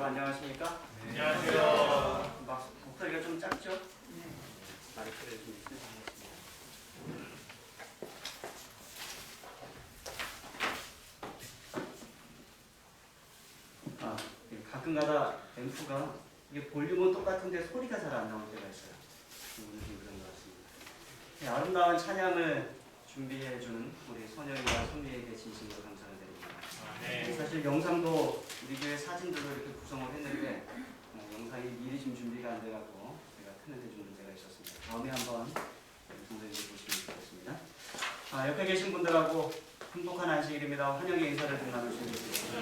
안녕하십니까? 네. 안녕하세요. 목소리가 좀 작죠? 네. 마이크를 좀 있으시겠습니다. 가끔가다 앰프가 이게 볼륨은 똑같은데 소리가 잘 안 나올 때가 있어요. 오늘 좀 그런 것 같습니다. 네, 아름다운 찬양을 준비해준 우리 선영이와 손미에게 진심으로 감사를 드립니다. 네. 사실 영상도 우리 교회 사진들로 이렇게 구성을 했는데 영상이 미리 좀 준비가 안 돼갖고 제가 트는데 좀 문제가 있었습니다. 다음에 한번 선생님이 보시면 좋겠습니다. 옆에 계신 분들하고 행복한 안식일입니다. 환영의 인사를 좀 나누시겠습니다.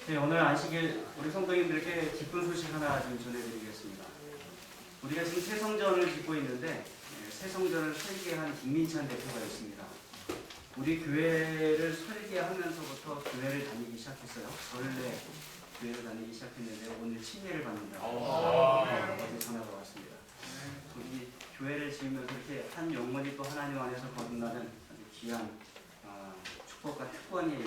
네, 오늘 안식일 우리 성도님들께 기쁜 소식 하나 좀 전해드리겠습니다. 우리가 지금 새성전을 짓고 있는데 새성전을 설계한 김민찬 대표가 있습니다. 우리 교회를 설계하면서부터 교회를 다니기 시작했어요. 원래 교회를 다니기 시작했는데 오늘 침례를 받는다고 어제 전화가 왔습니다. 우리 교회를 지으면서 이렇게 한 영혼이 또 하나님 안에서 거듭나는 아주 귀한 축복과 특권이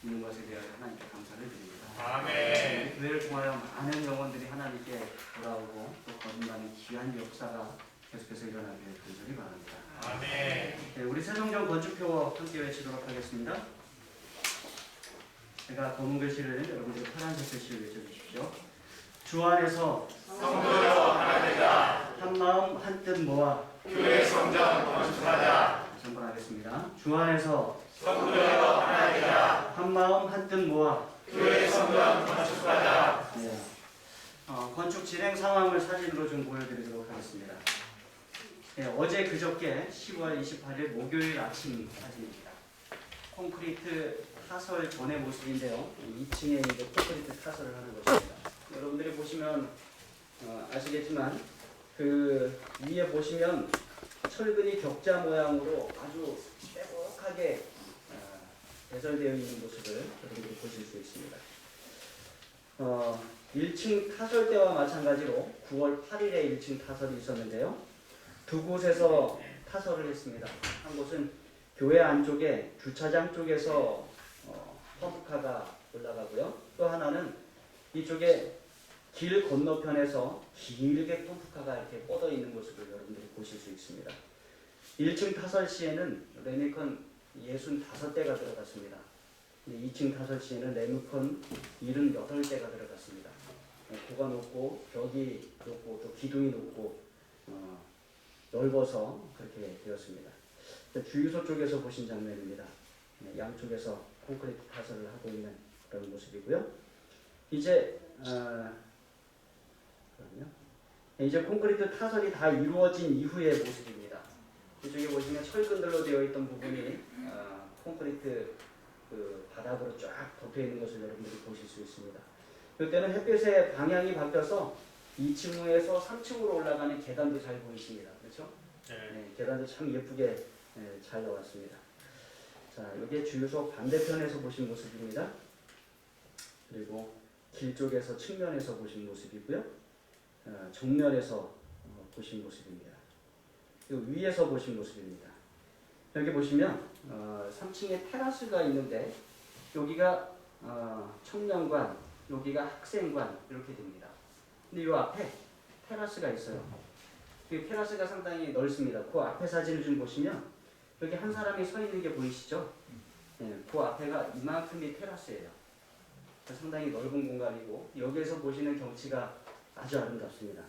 있는 것에 대하여 하나님께 감사를 드립니다. 아멘. 교회를 통하여 많은 영혼들이 하나님께 돌아오고 또 거듭나는 귀한 역사가 계속해서 일어나기를 간절히 바랍니다. 아멘. 네, 우리 새성전 건축표 함께 외치도록 하겠습니다. 제가 검은 글씨를 여러분들이 파란색 글씨를 외쳐주십시오. 주 안에서 성도여 하나 되자. 한마음 한뜻 모아 교회 성전 건축하자. 다시 한번 하겠습니다. 주 안에서 성도여 하나 되자. 한마음 한뜻 모아 교회 성전 건축하자. 네. 건축 진행 상황을 사진으로 좀 보여드리도록 하겠습니다. 네, 어제 그저께 10월 28일 목요일 아침 사진입니다. 콘크리트 타설 전의 모습인데요. 2층에 이제 콘크리트 타설을 하는 것입니다. 여러분들이 보시면 아시겠지만 그 위에 보시면 철근이 격자 모양으로 아주 빼곡하게 배설되어 있는 모습을 여러분들이 보실 수 있습니다. 1층 타설 때와 마찬가지로 9월 8일에 1층 타설이 있었는데요. 두 곳에서 타설을 했습니다. 한 곳은 교회 안쪽에 주차장 쪽에서 펌프카가 올라가고요. 또 하나는 이쪽에 길 건너편에서 길게 펌프카가 이렇게 뻗어 있는 모습을 여러분들이 보실 수 있습니다. 1층 타설 시에는 레미컨 65대가 들어갔습니다. 2층 타설 시에는 레미컨 78대가 들어갔습니다. 고가 높고 벽이 높고 또 기둥이 높고 넓어서 그렇게 되었습니다. 주유소 쪽에서 보신 장면입니다. 양쪽에서 콘크리트 타설을 하고 있는 그런 모습이고요. 이제 콘크리트 타설이 다 이루어진 이후의 모습입니다. 이쪽에 보시면 철근들로 되어 있던 부분이 콘크리트 그 바닥으로 쫙 덮여 있는 것을 여러분들이 보실 수 있습니다. 이때는 햇빛의 방향이 바뀌어서 2층에서 3층으로 올라가는 계단도 잘 보이십니다. 그렇죠? 네, 계단도 참 예쁘게 잘 나왔습니다. 자, 여기 주유소 반대편에서 보신 모습입니다. 그리고 길 쪽에서 측면에서 보신 모습이고요. 정면에서 보신 모습입니다. 그리고 위에서 보신 모습입니다. 여기 보시면 3층에 테라스가 있는데 여기가 청년관, 여기가 학생관 이렇게 됩니다. 근데 이 앞에 테라스가 있어요. 이 테라스가 상당히 넓습니다. 그 앞에 사진을 좀 보시면 여기 한 사람이 서 있는 게 보이시죠? 네, 그 앞에가 이만큼이 테라스예요. 상당히 넓은 공간이고 여기에서 보시는 경치가 아주 아름답습니다.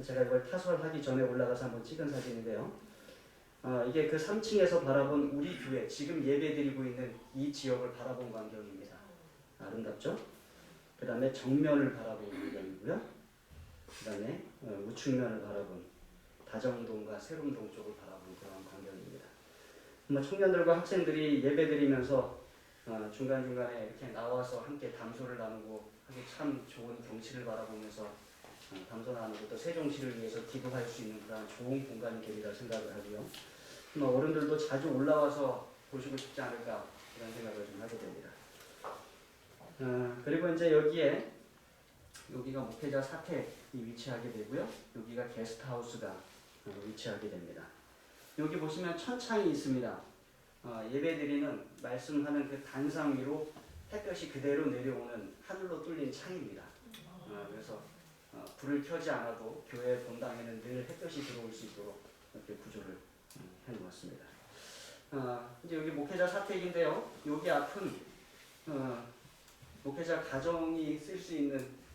제가 이걸 타설하기 전에 올라가서 한번 찍은 사진인데요. 이게 그 3층에서 바라본 우리 교회, 지금 예배드리고 있는 이 지역을 바라본 광경입니다. 아름답죠? 그 다음에 정면을 바라본 광경이고요. 그 다음에 우측면을 바라본 다정동과 세롬동 쪽을 바라본 그런 광경입니다. 청년들과 학생들이 예배드리면서 중간중간에 이렇게 나와서 함께 담소를 나누고 하기 참 좋은 경치를 바라보면서 담소 나누고 또 세종시를 위해서 기도할 수 있는 그런 좋은 공간이 되리라 생각을 하고요. 어른들도 자주 올라와서 보시고 싶지 않을까 그런 생각을 좀 하게 됩니다. 그리고 이제 여기에 여기가 목회자 사택이 위치하게 되고요. 여기가 게스트하우스가 위치하게 됩니다. 여기 보시면 천창이 있습니다. 예배드리는 말씀하는 그 단상 위로 햇볕이 그대로 내려오는 하늘로 뚫린 창입니다. 그래서 불을 켜지 않아도 교회 본당에는 늘 햇볕이 들어올 수 있도록 이렇게 구조를 해놓았습니다. 이제 여기 목회자 사택인데요. 여기 앞은 목회자 가정이 쓸 수 있는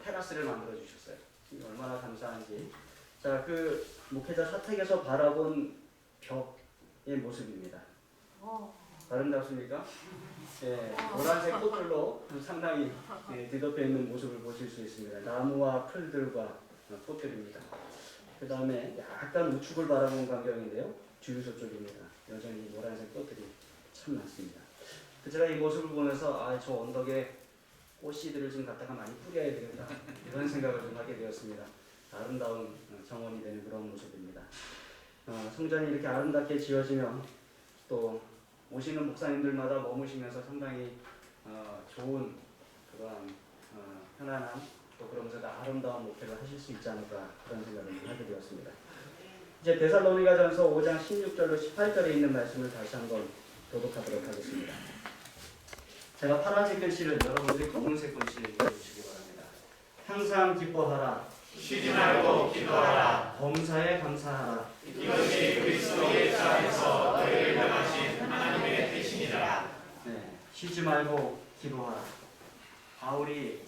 테라스를 만들어 주셨어요. 얼마나 감사한지. 자, 그 목회자 사택에서 바라본 벽의 모습입니다. 아름답습니까? 예, 노란색 꽃들로 상당히 뒤덮여 있는 모습을 보실 수 있습니다. 나무와 풀들과 꽃들입니다. 그 다음에 약간 우측을 바라본 광경인데요. 주유소 쪽입니다. 여전히 노란색 꽃들이 참 많습니다. 제가 이 모습을 보면서 저 언덕에 꽃씨들을 좀 갖다가 많이 뿌려야 되겠다 이런 생각을 좀 하게 되었습니다. 아름다운 정원이 되는 그런 모습입니다. 성전이 이렇게 아름답게 지어지면 또 오시는 목사님들마다 머무시면서 상당히 좋은 그런 편안함 또 그러면서 아름다운 목회를 하실 수 있지 않을까 그런 생각을 하게 되었습니다. 이제 데살로니가전서 5장 16절로 18절에 있는 말씀을 다시 한번 교독하도록 하겠습니다. 제가 파란색 글씨를 여러분들이 검은색 글씨를 읽어주시기 바랍니다. 항상 기뻐하라. 쉬지 말고 기도하라. 범사에 감사하라. 이것이 그리스도 예수 안에서 너희를 명하신 하나님의 뜻이니라. 네, 쉬지 말고 기도하라. 바울이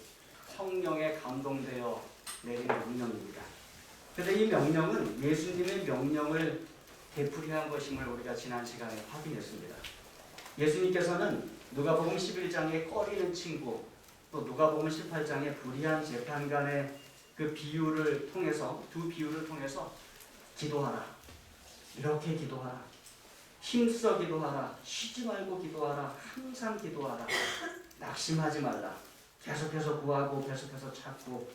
성령에 감동되어 내린 명령입니다. 그런데 이 명령은 예수님의 명령을 되풀이한 것임을 우리가 지난 시간에 확인했습니다. 예수님께서는 누가복음 11장의 꺼리는 친구, 또 누가복음 18장의 불의한 재판관의 그 비유를 통해서 두 비유를 통해서 기도하라. 이렇게 기도하라. 힘써 기도하라. 쉬지 말고 기도하라. 항상 기도하라. 낙심하지 말라. 계속해서 구하고 계속해서 찾고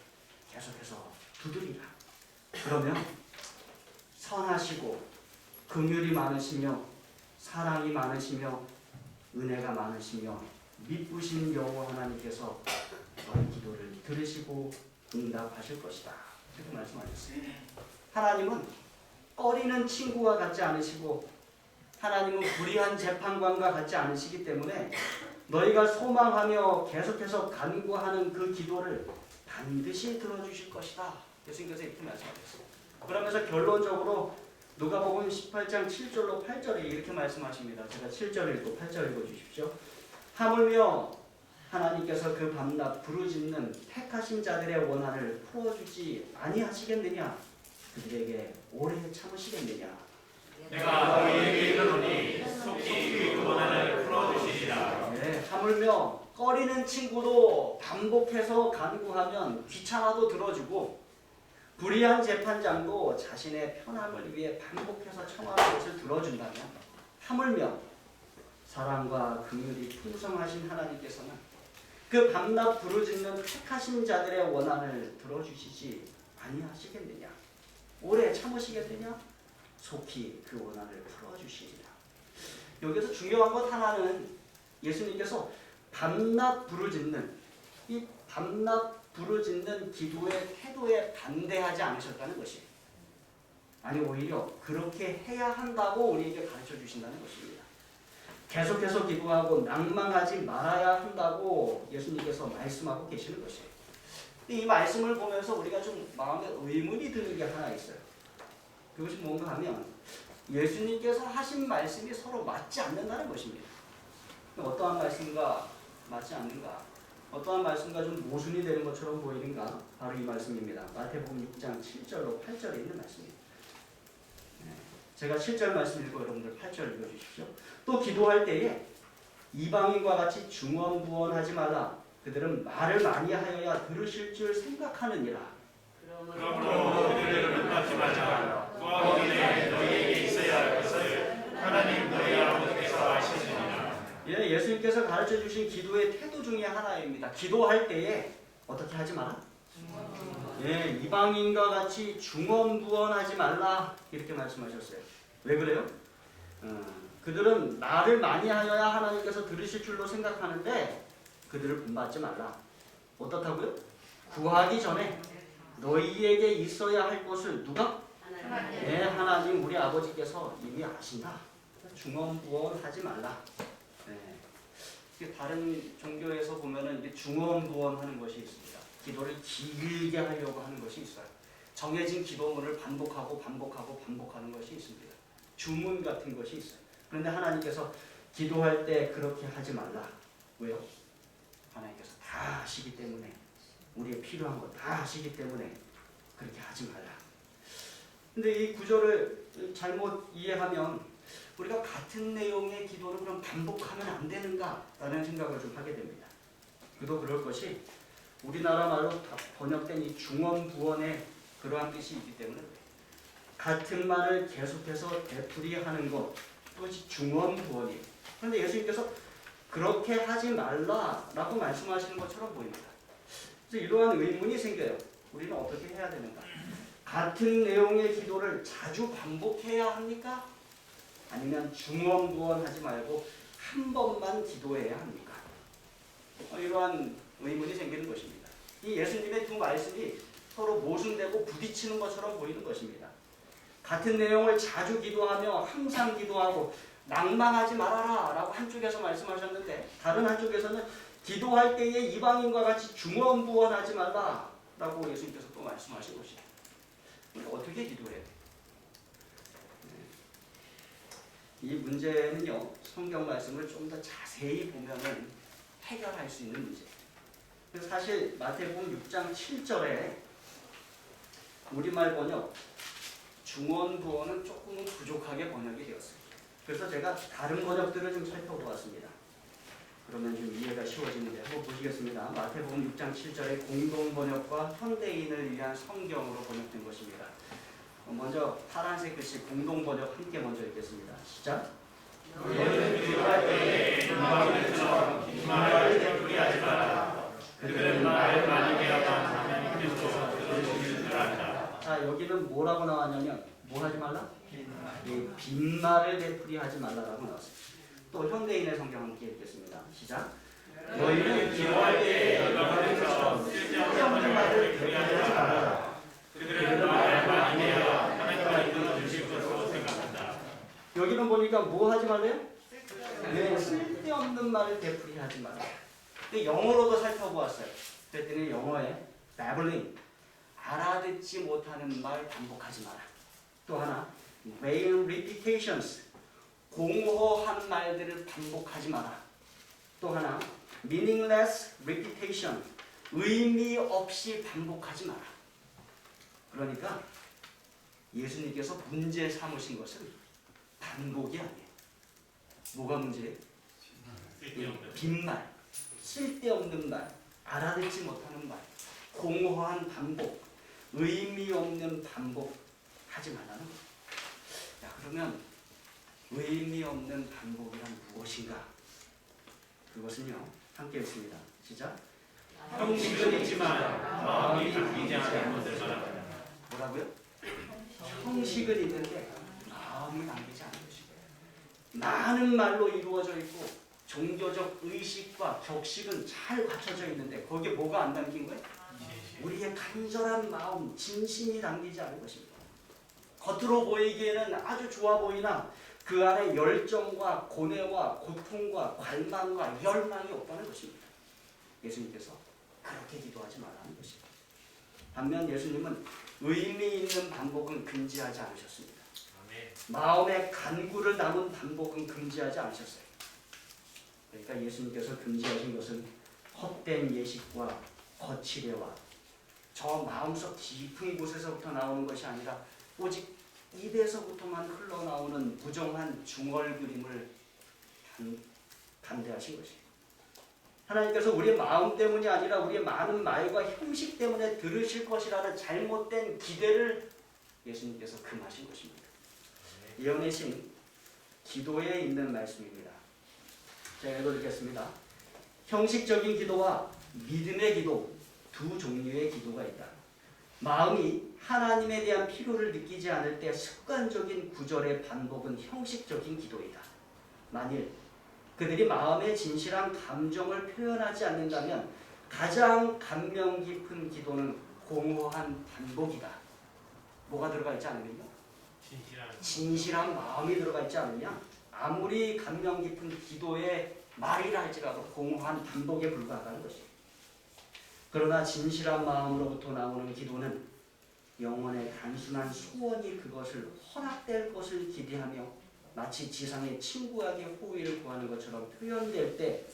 계속해서 두드리라. 그러면 선하시고 긍휼이 많으시며 사랑이 많으시며 은혜가 많으시며 미쁘신 여호와 하나님께서 너희 기도를 들으시고 응답하실 것이다. 이렇게 말씀하셨습니다. 하나님은 꺼리는 친구와 같지 않으시고 하나님은 불의한 재판관과 같지 않으시기 때문에 너희가 소망하며 계속해서 간구하는 그 기도를 반드시 들어주실 것이다. 예수님께서 이렇게 말씀하셨어요. 그러면서 결론적으로 누가복음 18장 7절로 8절에 이렇게 말씀하십니다. 제가 7절 읽고 8절 읽어주십시오. 하물며 하나님께서 그 밤낮 부르짖는 택하신 자들의 원한을 풀어주지 아니하시겠느냐? 그들에게 오래 참으시겠느냐? 내가 너희에게 이르노니 속히 그 원한을 풀어주시리라. 네, 하물며 꺼리는 친구도 반복해서 간구하면 귀찮아도 들어주고 불의한 재판장도 자신의 편함을 위해 반복해서 청하는 것을 들어준다면 하물며 사랑과 긍휼이 풍성하신 하나님께서는 그 밤낮 부르짖는 택하신 자들의 원한을 들어주시지 아니하시겠느냐? 오래 참으시겠느냐? 속히 그 원한을 풀어주시리라. 여기서 중요한 것 하나는 예수님께서 밤낮 부르짖는 이 밤낮 부르짖는 기도의 태도에 반대하지 않으셨다는 것이에요. 아니 오히려 그렇게 해야 한다고 우리에게 가르쳐 주신다는 것입니다. 계속해서 기도하고 낭망하지 말아야 한다고 예수님께서 말씀하고 계시는 것이에요. 이 말씀을 보면서 우리가 좀 마음에 의문이 드는 게 하나 있어요. 그것이 뭔가 하면 예수님께서 하신 말씀이 서로 맞지 않는다는 것입니다. 어떠한 말씀과 맞지 않는가? 어떠한 말씀과 좀 모순이 되는 것처럼 보이는가? 바로 이 말씀입니다. 마태복음 6장 7절로 8절에 있는 말씀입니다. 제가 7절 말씀 읽고 여러분들 8절 읽어주십시오. 또 기도할 때에 이방인과 같이 중언부언하지 말라. 그들은 말을 많이 하여야 들으실 줄 생각하느니라. 그러므로 그들을 만나지 말자. 구하기에 너희에게 있어야 할 것을 하나님 너희 아버지께서 아시느니라. 예, 예수님께서 가르쳐 주신 기도의 태도 중에 하나입니다. 기도할 때에 어떻게 하지 마라? 예, 이방인과 같이 중언부언하지 말라 이렇게 말씀하셨어요. 왜 그래요? 그들은 말을 많이 하여야 하나님께서 들으실 줄로 생각하는데 그들을 본받지 말라. 어떻다고요? 구하기 전에 너희에게 있어야 할 것을 누가? 네, 하나님 우리 아버지께서 이미 아신다. 중언부언하지 말라. 네. 이게 다른 종교에서 보면은 이게 중언부언하는 것이 있습니다. 기도를 길게 하려고 하는 것이 있어요. 정해진 기도문을 반복하는 것이 있습니다. 주문 같은 것이 있어요. 그런데 하나님께서 기도할 때 그렇게 하지 말라. 왜요? 하나님께서 다 아시기 때문에, 우리의 필요한 거 다 아시기 때문에 그렇게 하지 말라. 근데 이 구절을 잘못 이해하면 우리가 같은 내용의 기도를 그럼 반복하면 안 되는가라는 생각을 좀 하게 됩니다. 그도 그럴 것이 우리나라 말로 번역된 이 중언부언의 그러한 뜻이 있기 때문에 같은 말을 계속해서 되풀이하는 것, 그것이 중언부언이에요. 그런데 예수님께서 그렇게 하지 말라라고 말씀하시는 것처럼 보입니다. 그래서 이러한 의문이 생겨요. 우리는 어떻게 해야 되는가? 같은 내용의 기도를 자주 반복해야 합니까? 아니면 중언부언하지 말고 한 번만 기도해야 합니까? 이러한 의문이 생기는 것입니다. 이 예수님의 두 말씀이 서로 모순되고 부딪히는 것처럼 보이는 것입니다. 같은 내용을 자주 기도하며 항상 기도하고 낭망하지 말아라 라고 한쪽에서 말씀하셨는데, 다른 한쪽에서는 기도할 때에 이방인과 같이 중언부언하지 말라 라고 예수님께서 또 말씀하신 것이에요. 어떻게 기도해요? 이 문제는요, 성경 말씀을 좀 더 자세히 보면은 해결할 수 있는 문제예요. 그래서 사실 마태복음 6장 7절에 우리말 번역 중언부언은 조금은 부족하게 번역이 되었습니다. 그래서 제가 다른 번역들을 좀 살펴보았습니다. 그러면 좀 이해가 쉬워지는데 한번 보시겠습니다. 마태복음 6장 7절에 공동 번역과 현대인을 위한 성경으로 번역된 것입니다. 먼저 파란색 글씨 공동 번역 함께 먼저 읽겠습니다. 시작. 너희는 기도할 때에 이방인처럼 빈말을 되풀이하지 마라. 그들은 말을 많이 배워만 하나님께서 들어주시는 줄 안다. 자, 여기는 뭐라고 나왔냐면 뭐 하지 말라? 빈말을 되풀이하지 말라라고 나왔습니다. 또 현대인의 성경 함께 읽겠습니다. 시작. 너희는 기도할 때에 이방인처럼 쓸데없는 말을 되풀이하지 마라. 그들은 말을 많이 배워 하나님께서 들어주실 것으로 생각한다. 여기는 보니까 뭐 하지 말래요? 네, 쓸데없는 말을 되풀이하지 마라. 근데 영어로도 살펴보았어요. 그랬더니 영어에 babbling, 알아듣지 못하는 말 반복하지 마라. 또 하나, vain repetitions, 공허한 말들을 반복하지 마라. 또 하나, meaningless repetition, 의미 없이 반복하지 마라. 그러니까 예수님께서 문제 삼으신 것은 반복이 아니에요. 뭐가 문제예요? 빈말, 쓸데없는 말, 알아듣지 못하는 말, 공허한 반복, 의미 없는 반복 하지 말라는 거예요. 자, 그러면 의미 없는 반복이란 무엇인가? 그것은요, 함께 읽습니다. 시작. 형식은 있지만 마음이 바뀌지 않는 것을 말합니다. 뭐라고요? 형식은 있는데 마음이 남기지 않는 것이고, 많은 말로 이루어져 있고 종교적 의식과 격식은 잘 갖춰져 있는데 거기에 뭐가 안 담긴 거예요? 우리의 간절한 마음, 진심이 담기지 않은 것입니다. 겉으로 보이기에는 아주 좋아 보이나 그 안에 열정과 고뇌와 고통과 관망과 열망이 없다는 것입니다. 예수님께서 그렇게 기도하지 말라는 것입니다. 반면 예수님은 의미 있는 반복은 금지하지 않으셨습니다. 마음의 간구를 담은 반복은 금지하지 않으셨어요. 그러니까 예수님께서 금지하신 것은 헛된 예식과 거칠애와 저 마음속 깊은 곳에서부터 나오는 것이 아니라 오직 입에서부터만 흘러나오는 부정한 중얼거림을 반대하신 것이에요. 하나님께서 우리의 마음 때문이 아니라 우리의 많은 말과 형식 때문에 들으실 것이라는 잘못된 기대를 예수님께서 금하신 것입니다. 예언의 신 기도에 있는 말씀입니다. 제가 읽어드리겠습니다. 형식적인 기도와 믿음의 기도, 두 종류의 기도가 있다. 마음이 하나님에 대한 필요를 느끼지 않을 때 습관적인 구절의 반복은 형식적인 기도이다. 만일 그들이 마음의 진실한 감정을 표현하지 않는다면 가장 감명 깊은 기도는 공허한 반복이다. 뭐가 들어가 있지 않으면요? 진실한 마음이 들어가 있지 않느냐? 아무리 감명 깊은 기도의 말이라 할지라도 공허한 반복에 불과하다는 것이에요. 그러나 진실한 마음으로부터 나오는 기도는 영혼의 단순한 소원이 그것을 허락될 것을 기대하며 마치 지상의 친구에게 호의를 구하는 것처럼 표현될 때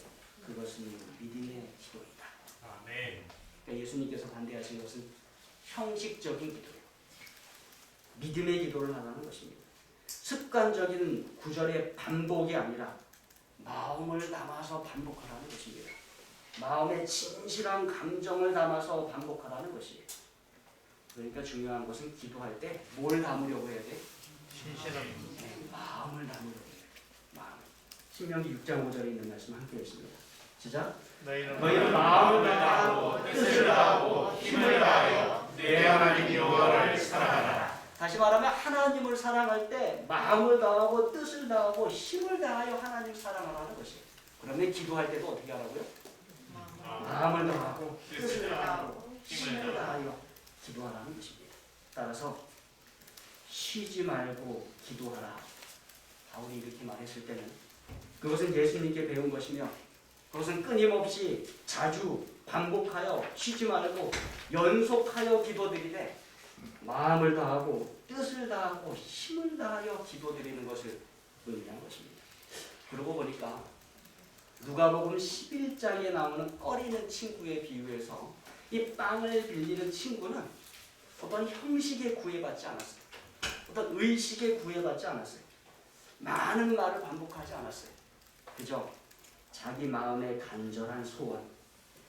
그것은 믿음의 기도이다. 아멘. 그러니까 예수님께서 반대하신 것은 형식적인 기도예요. 믿음의 기도를 하라는 것입니다. 습관적인 구절의 반복이 아니라 마음을 담아서 반복하라는 것입니다. 마음의 진실한 감정을 담아서 반복하라는 것이에요. 그러니까 중요한 것은 기도할 때 뭘 담으려고 해야 돼? 신실한 네, 마음을 담으려고 해요. 마음. 신명기 6장 5절에 있는 말씀 함께 읽습니다. 시작. 너희는 마음을 다하고 뜻을 다하고 힘을 다하여 내 하나님 여호와를 사랑하라. 다시 말하면 하나님을 사랑할 때 마음을 다하고 뜻을 다하고 힘을 다하여 하나님 사랑하라는 것이에요. 그러면 기도할 때도 어떻게 하라고요? 마음을 다하고 뜻을 다하고 힘을 다하여 기도하라는 것입니다. 따라서 쉬지 말고 기도하라. 바울이 이렇게 말했을 때는 그것은 예수님께 배운 것이며 그것은 끊임없이 자주 반복하여 쉬지 말고 연속하여 기도드리되 마음을 다하고 뜻을 다하고 힘을 다하여 기도드리는 것을 의미한 것입니다. 그러고 보니까 누가복음 11장에 나오는 꺼리는 친구의 비유에서 이 빵을 빌리는 친구는 어떤 형식에 구애받지 않았어요. 어떤 의식에 구애받지 않았어요. 많은 말을 반복하지 않았어요. 그저 자기 마음의 간절한 소원,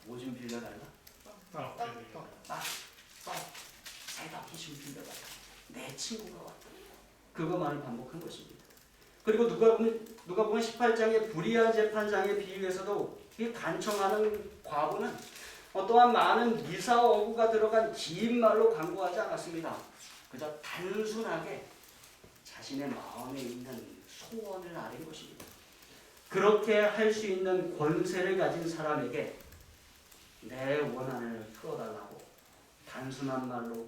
뭐 좀 빌려달라? 세탁기 좀 빌려달라. 내 친구가 왔다. 그거만을 반복한 것입니다. 그리고 누가복음 18장의 불의한 재판장의 비유에서도 이 간청하는 과부는 어떠한 많은 미사어구가 들어간 긴 말로 간구하지 않았습니다. 그저 단순하게 자신의 마음에 있는 소원을 아뢰는 것입니다. 그렇게 할 수 있는 권세를 가진 사람에게 내 원한을 풀어달라고 단순한 말로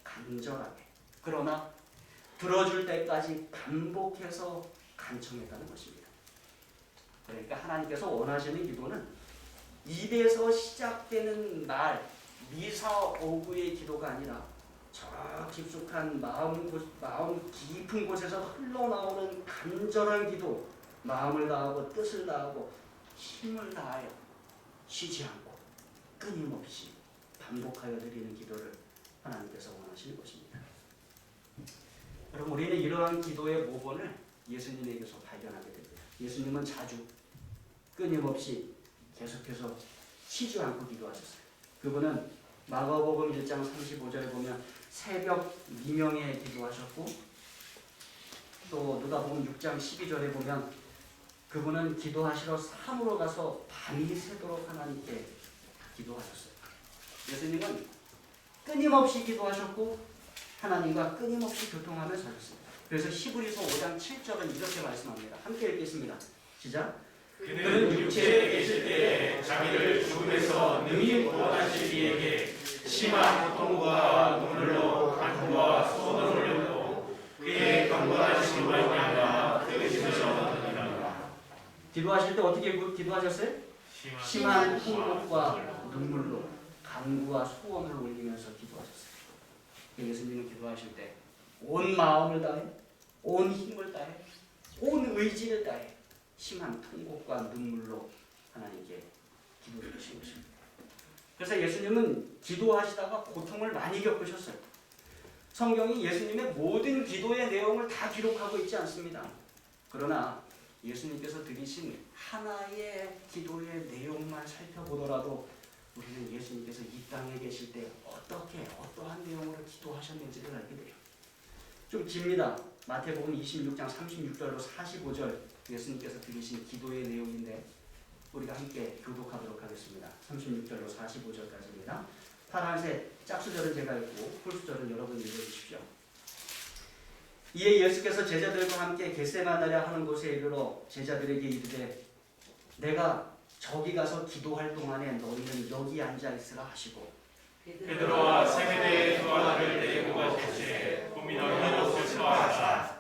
간절하게 그러나 들어줄 때까지 반복해서 간청했다는 것입니다. 그러니까 하나님께서 원하시는 기도는 입에서 시작되는 말, 미사오구의 기도가 아니라 저 깊숙한 마음 깊은 곳에서 흘러나오는 간절한 기도, 마음을 다하고 뜻을 다하고 힘을 다하여 쉬지 않고 끊임없이 반복하여 드리는 기도를 하나님께서 원하시는 것입니다. 그럼 우리는 이러한 기도의 모본을 예수님에게서 발견하게 됩니다. 예수님은 자주 끊임없이 계속해서 쉬지 않고 기도하셨어요. 그분은 마가복음 1장 35절에 보면 새벽 미명에 기도하셨고 또 누가복음 6장 12절에 보면 그분은 기도하시러 산으로 가서 밤이 새도록 하나님께 기도하셨어요. 예수님은 끊임없이 기도하셨고 하나님과 끊임없이 교통하며 사셨습니다. 그래서 히브리서 5장 7절은 이렇게 말씀합니다. 함께 읽겠습니다. 시작. 그는 육체에 계실 때에 자기를 죽음에서 능히 구원하실 이에게 심한 고통과 눈물로 간구와 소원을 올렸고 그의 경건하신 말미암아 그 힘을 얻으리라. 기도하실 때 어떻게 기도하셨어요? 심한 통곡과 눈물로 간구와 소원을 올리면서 기도하셨어요. 예수님은 기도하실 때 온 마음을 다해, 온 힘을 다해, 온 의지를 다해 심한 통곡과 눈물로 하나님께 기도드리신 것입니다. 그래서 예수님은 기도하시다가 고통을 많이 겪으셨어요. 성경이 예수님의 모든 기도의 내용을 다 기록하고 있지 않습니다. 그러나 예수님께서 드리신 하나의 기도의 내용만 살펴보더라도 우리는 예수님께서 이 땅에 계실 때 어떠한 내용으로 기도하셨는지를 알게 돼요. 좀 깁니다. 마태복음 26장 36절로 45절 예수님께서 드리신 기도의 내용인데 우리가 함께 교독하도록 하겠습니다. 36절로 45절까지입니다. 파란색 짝수절은 제가 읽고 홀수절은 여러분이 읽어주십시오. 이에 예수께서 제자들과 함께 겟세마네라 하는 곳에 이르러 제자들에게 이르되 내가 저기 가서 기도할 동안에 너희는 여기 앉아 있으라 하시고 베드로와 세베대의 두 아들을 데리고 가실때 고민하며 슬퍼하사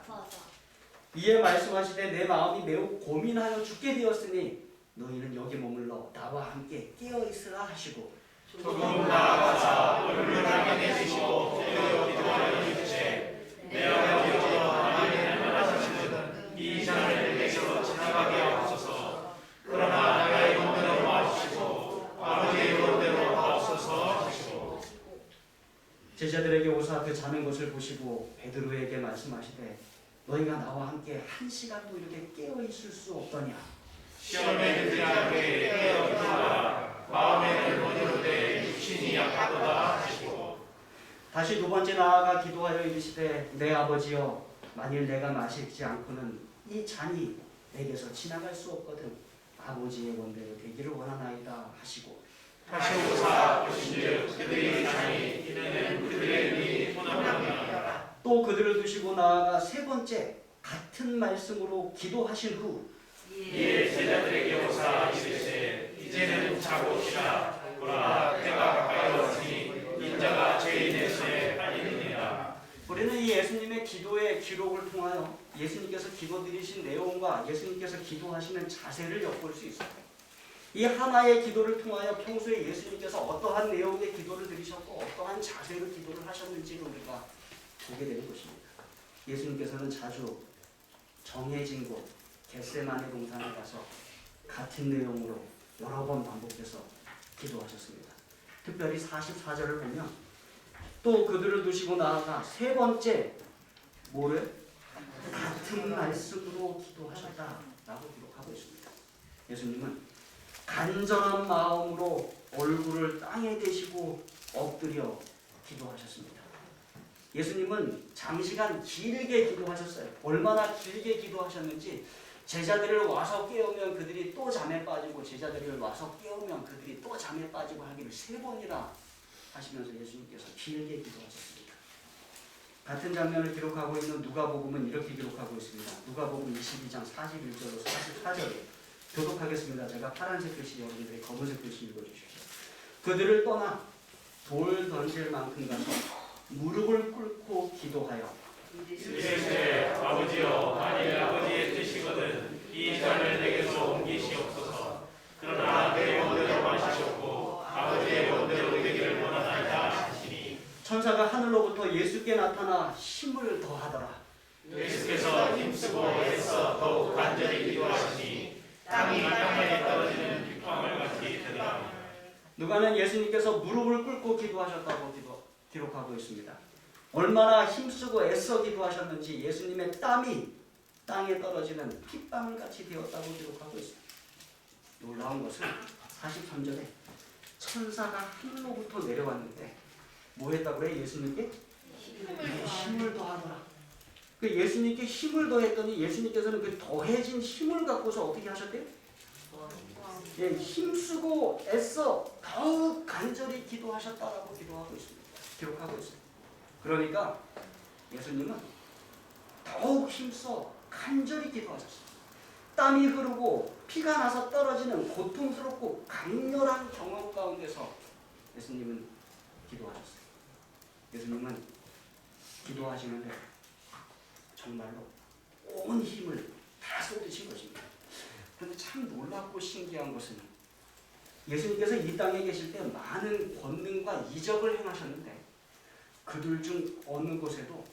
이에 말씀하시되 내 마음이 매우 고민하여 죽게 되었으니 너희는 여기 머물러 나와 함께 깨어 있으라 하시고 조금 나아가사 얼굴을 향해 내시고 깨어 기도하여 이르시되 내 아버지여 하나님의 말씀하시는 이 잔을 내게서 지나가게 하옵소서. 그러나 나의 원대로 마시고 아버지의 원대로 하옵소서 하시고 제자들에게 오사 그 자는 것을 보시고 베드로에게 말씀하시되 너희가 나와 함께 한 시간도 이렇게 깨어 있을 수 없더냐. 시험에 들지 않게 깨어 기도하라. 마음에는 원이로되 육신이 약하도다 하시고 다시 두 번째 나아가 기도하여 이르시되 내 아버지여 만일 내가 마시지 않고는 이 잔이 내게서 지나갈 수 없거든 아버지의 원대로 되기를 원하나이다 하시고 다시 오사 보신즉 그들이 잔이 이는 그들의 눈이 혼합하며 또 그들을 두시고 나아가 세 번째 같은 말씀으로 기도하신 후 이에 제자들에게 오사 이르시되 이제는 자고 쉬라. 보라 때가 가까이 왔으니 인자가 죄인의 손에 팔리느니라. 우리는 이 예수님의 기도의 기록을 통하여 예수님께서 기도드리신 내용과 예수님께서 기도하시는 자세를 엿볼 수 있어요. 이 하나의 기도를 통하여 평소에 예수님께서 어떠한 내용의 기도를 드리셨고 어떠한 자세로 기도를 하셨는지를 우리가 보게 되는 것입니다. 예수님께서는 자주 정해진 곳 겟세마네 동산에 가서 같은 내용으로 여러 번 반복해서 기도하셨습니다. 특별히 44절을 보면 또 그들을 두시고 나아가 세 번째 뭐를? 같은 말씀으로 기도하셨다라고 기록하고 있습니다. 예수님은 간절한 마음으로 얼굴을 땅에 대시고 엎드려 기도하셨습니다. 예수님은 장시간 길게 기도하셨어요. 얼마나 길게 기도하셨는지 제자들을 와서 깨우면 그들이 또 잠에 빠지고 제자들을 와서 깨우면 그들이 또 잠에 빠지고 하기를 3번이나 하시면서 예수님께서 길게 기도하셨습니다. 같은 장면을 기록하고 있는 누가복음은 이렇게 기록하고 있습니다. 누가복음 22장 41절로 44절 교독하겠습니다. 제가 파란색 글씨 여러분들이 검은색 글씨 읽어주십시오. 그들을 떠나 돌 던질 만큼 가서 무릎을 꿇고 기도하여 이르시되 아버지여 만일 아버지의 뜻이거든 이 잔을 내게서 옮기시옵소서. 그러나 내 원대로 마시옵고 아버지의 원대로 되기를 원하나이다 하시니 천사가 하늘로부터 예수께 나타나 힘을 더하더라. 예수께서 힘쓰고 애써 더욱 간절히 기도하시니 땅이 땅에 떨어지는 빗방울 같이 되더라. 누가는 예수님께서 무릎을 꿇고 기도하셨다고 기록하고 있습니다. 얼마나 힘쓰고 애써 기도하셨는지 예수님의 땀이 땅에 떨어지는 핏방울같이 되었다고 기록하고 있습니다. 놀라운 것은 43절에 천사가 하늘로부터 내려왔는데 뭐 했다고 그래? 예수님께? 힘을 더하더라. 그 예수님께 힘을 더했더니 예수님께서는 그 더해진 힘을 갖고서 어떻게 하셨대요? 예, 힘쓰고 애써 더욱 간절히 기도하셨다라고 기록하고 있습니다. 그러니까 예수님은 더욱 힘써 간절히 기도하셨어요. 땀이 흐르고 피가 나서 떨어지는 고통스럽고 강렬한 경험 가운데서 예수님은 기도하셨어요. 예수님은 기도하시는데 정말로 온 힘을 다 쏟으신 것입니다. 그런데 참 놀랍고 신기한 것은 예수님께서 이 땅에 계실 때 많은 권능과 이적을 행하셨는데 그들 중 어느 곳에도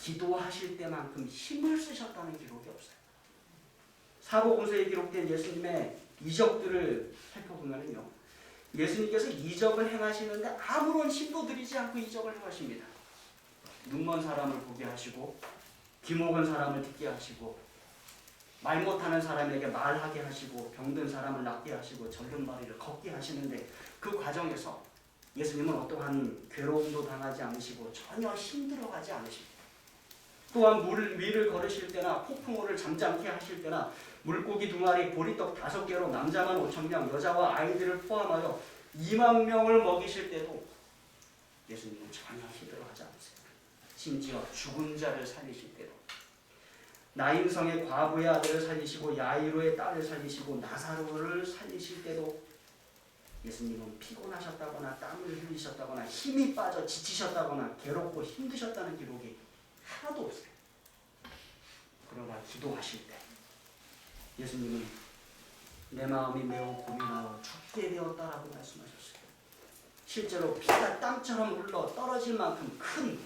기도하실 때만큼 힘을 쓰셨다는 기록이 없어요. 사복음서에 기록된 예수님의 이적들을 살펴보면요, 예수님께서 이적을 행하시는데 아무런 힘도 들이지 않고 이적을 행하십니다. 눈먼 사람을 보게 하시고 귀 먹은 사람을 듣게 하시고 말 못하는 사람에게 말하게 하시고 병든 사람을 낫게 하시고 절름발이를 걷게 하시는데 그 과정에서 예수님은 어떠한 괴로움도 당하지 않으시고 전혀 힘들어가지 않으십니다. 또한 물 위를 걸으실 때나 폭풍우를 잠잠케 하실 때나 물고기 2마리 보리떡 5개로 남자만 5,000명 여자와 아이들을 포함하여 2만 명을 먹이실 때도 예수님은 전혀 힘들어하지 않으세요. 심지어 죽은 자를 살리실 때도 나인성의 과부의 아들을 살리시고 야이로의 딸을 살리시고 나사로를 살리실 때도 예수님은 피곤하셨다거나 땀을 흘리셨다거나 힘이 빠져 지치셨다거나 괴롭고 힘드셨다는 기록이 하나도 없어요. 그러나 기도하실 때 예수님은 내 마음이 매우 고민하여 죽게 되었다라고 말씀하셨어요. 실제로 피가 땀처럼 흘러 떨어질 만큼 큰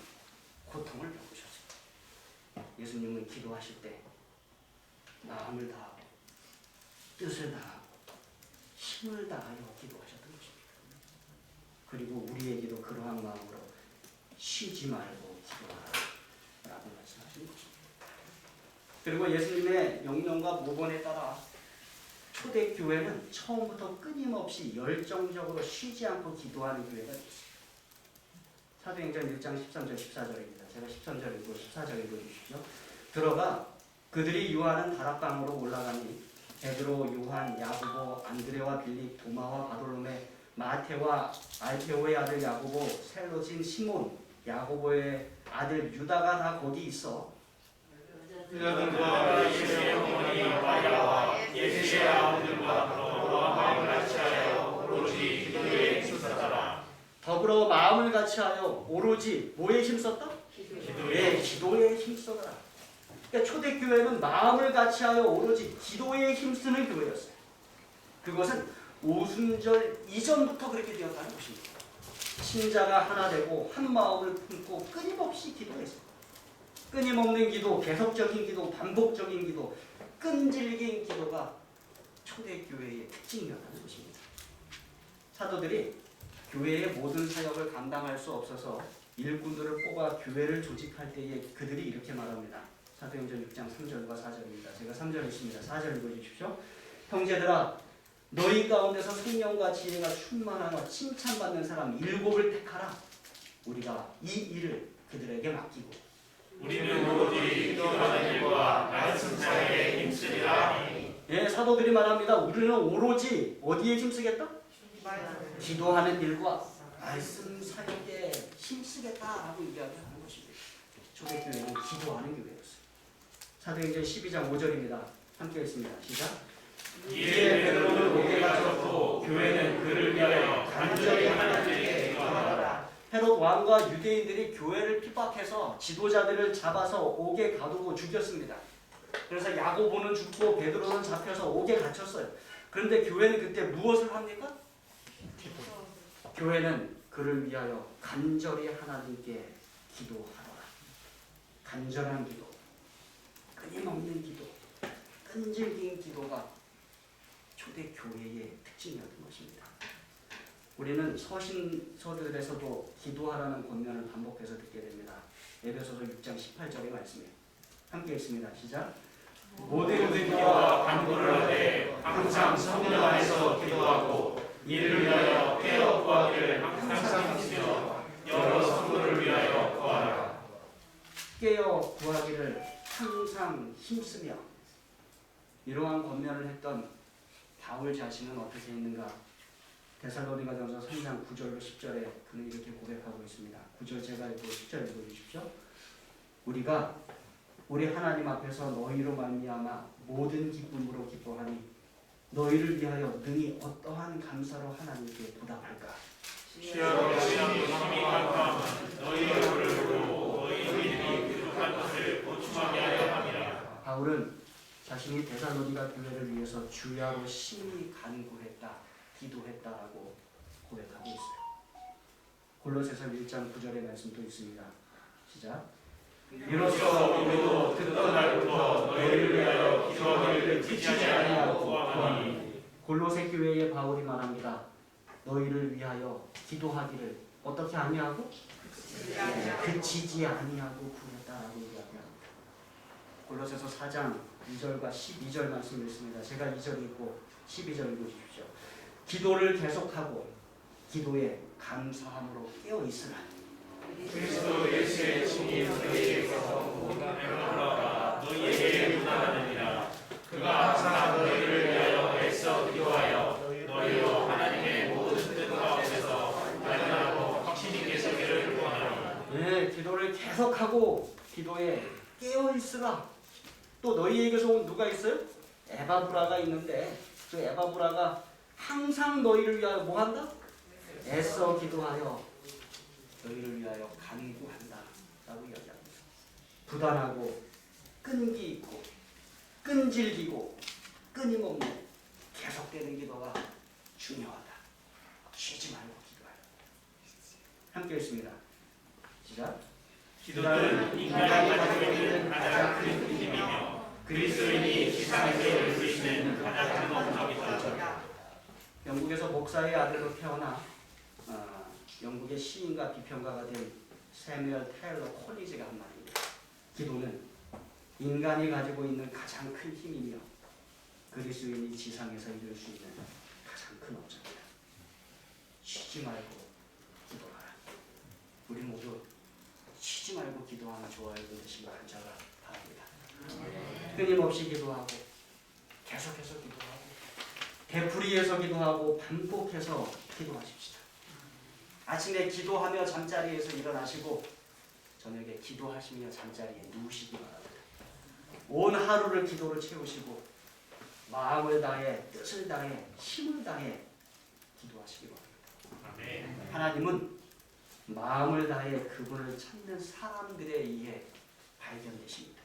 고통을 겪으셨어요. 예수님은 기도하실 때 마음을 다하고 뜻을 다하고 힘을 다하여 기도하셨던 것입니다. 그리고 우리에게도 그러한 마음으로 쉬지 말고 기도하라라고 말씀하신 것입니다. 그리고 예수님의 명령과 모본에 따라 초대교회는 처음부터 끊임없이 열정적으로 쉬지 않고 기도하는 교회가 됐습니다. 사도행전 1장 13절 14절입니다. 제가 13절 읽고 14절 읽어주시죠. 들어가 그들이 유하는 다락방으로 올라가니 베드로, 요한, 야고보, 안드레와 빌립, 도마와 바돌로메, 마테와 알페오의 아들 야고보, 셀로진 시몬, 야고보의 아들 유다가 다 거기 있어 그들과 예수의 어머니 마리아와 예수의 아버들과 더불어 마음을 같이하여 오로지 기도에 힘썼더라. 더불어 마음을 같이하여 오로지 뭐에 힘썼다? 네, 기도에 힘썼더라. 그러니까 초대교회는 마음을 같이하여 오로지 기도에 힘쓰는 교회였어요. 그것은 오순절 이전부터 그렇게 되었다는 것입니다. 신자가 하나 되고 한 마음을 품고 끊임없이 기도했어요. 끊임없는 기도, 계속적인 기도, 반복적인 기도, 끈질긴 기도가 초대교회의 특징이었다는 것입니다. 사도들이 교회의 모든 사역을 감당할 수 없어서 일꾼들을 뽑아 교회를 조직할 때에 그들이 이렇게 말합니다. 사도행전 6장 3절과 4절입니다. 제가 3절 읽습니다. 4절 읽어주십시오. 형제들아 너희 가운데서 생명과 지혜가 충만하여 칭찬받는 사람 7을 택하라. 우리가 이 일을 그들에게 맡기고 우리는 오로지 기도하는 일과 말씀 사역에 힘쓰리라. 예, 사도들이 말합니다. 우리는 오로지 어디에 힘쓰겠다? 기도하는 일과 말씀 사역에 힘쓰겠다라고 이야기하는 것입니다. 초대교회는 기도하는 교회였어요. 사도행전 12장 5절입니다. 함께 읽습니다. 시작. 이에 베드로는 옥에 갇혔고 교회는 그를 위하여 간절히 하나님께 기도하더라. 헤롯 왕과 유대인들이 교회를 핍박해서 지도자들을 잡아서 옥에 가두고 죽였습니다. 그래서 야고보는 죽고 베드로는 잡혀서 옥에 갇혔어요. 그런데 교회는 그때 무엇을 합니까? 교회는 그를 위하여 간절히 하나님께 기도하더라. 간절한 기도, 끊임없는 기도, 끈질긴 기도가 초대교회의 특징이었던 것입니다. 우리는 서신서들에서도 기도하라는 권면을 반복해서 듣게 됩니다. 에베소서 6장 18절의 말씀이에요. 함께 읽습니다. 시작. 모든 기도와 간구를 하되 항상 성령 안에서 기도하고 이를 위하여 깨어 구하기를 항상 힘쓰며 여러 성도를 위하여 구하라. 깨어 구하기를 항상 힘쓰며 이러한 권면을 했던 바울 자신은 어떻게 했는가? 데살로니가전서 3장 9절로 10절에 그는 이렇게 고백하고 있습니다. 9절 제가 읽고 10절 읽어주십시오. 우리가 우리 하나님 앞에서 너희로 말미암아 모든 기쁨으로 기뻐하니 너희를 위하여 능히 어떠한 감사로 하나님께 보답할까? 주여 신앙이 감사함은 너희 얼굴을 보고 너희 믿음이 부족한 것을 보충하게 하려 함이라. 바울은 자신이 데살로니가 교회를 위해서 주야로 심히 간구했다, 기도했다라고 고백하고 있어요. 골로새서 1장 9절의 말씀도 있습니다. 시작. 이로써 우리도 듣던 날부터 너희를 위하여 기도하기를 지치지 아니하고 구하니. 골로새 교회의 바울이 말합니다. 너희를 위하여 기도하기를 어떻게 아니하고? 그치지 아니하고 구했다라고 이야기합니다. 골로새서 4장 2절과 12절 말씀 읽습니다. 제가 2절 읽고 12절 읽어주십시오. 기도를 계속하고 기도에 감사함으로 깨어있으라. 그리스도 예수의 친히 너희에게서 내가 너희에게 무난하느니라. 그가 항상 너희를 위하여 애써 기도하여 너희로 하나님의 모든 뜻 가운데서 발견하고 확신이 계시기를 구하노니. 네, 기도를 계속하고 기도에 깨어있으라. 또 너희에게서 온 누가 있어요? 에바브라가 있는데 그 에바브라가 항상 너희를 위하여 뭐 한다? 애써 기도하여 너희를 위하여 간구한다 라고 이야기합니다. 부단하고 끈기 있고 끈질기고 끊임없는 계속되는 기도가 중요하다. 쉬지 말고 기도하라. 함께 읽습니다. 시작. 기도는 인간이 가지고 있는 가장 큰 힘이며 그리스도인이 지상에서 올 수 있는 가장 큰 업적이다. 영국에서 목사의 아들로 태어나 영국의 시인과 비평가가 된 세뮤얼 테일러 콜리지가 한 말입니다. 기도는 인간이 가지고 있는 가장 큰 힘이며 그리스도인이 지상에서 이룰 수 있는 가장 큰 업적이다. 쉬지 말고 기도하라. 우리 모두 쉬지 말고 기도하는 좋아요 되시기 간절히 바랍니다. 끊임없이 기도하고 계속해서 기도하고 되풀이해서 기도하고 반복해서 기도하십시다. 아침에 기도하며 잠자리에서 일어나시고 저녁에 기도하시며 잠자리에 누우시기 바랍니다. 온 하루를 기도로 채우시고 마음을 다해 뜻을 다해 힘을 다해 기도하시기 바랍니다. 하나님은 마음을 다해 그분을 찾는 사람들에 의해 발견되십니다.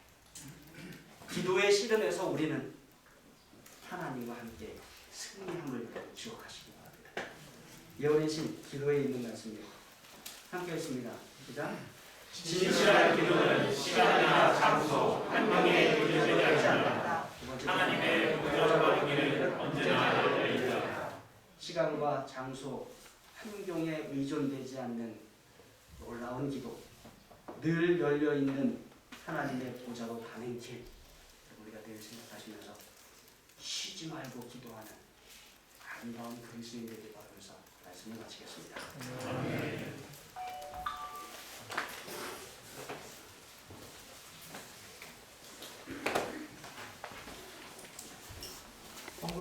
기도의 씨름에서 우리는 하나님과 함께 승리함을 기억하시기 바랍니다. 예언이신 기도에 있는 말씀입니다. 함께 했습니다. 시작. 진실한 기도는 시간이나 장소, 환경에 의존되지 않는다. 하나님의 무조건 기는 언제나 열려있다. 시간과 장소, 환경에 의존되지 않는 놀라운 기도, 늘 열려있는 하나님의 보좌로 가는 길, 우리가 늘 생각하시면서 쉬지 말고 기도하는 아름다운 그리스도인 되길 바라면서 말씀을 마치겠습니다.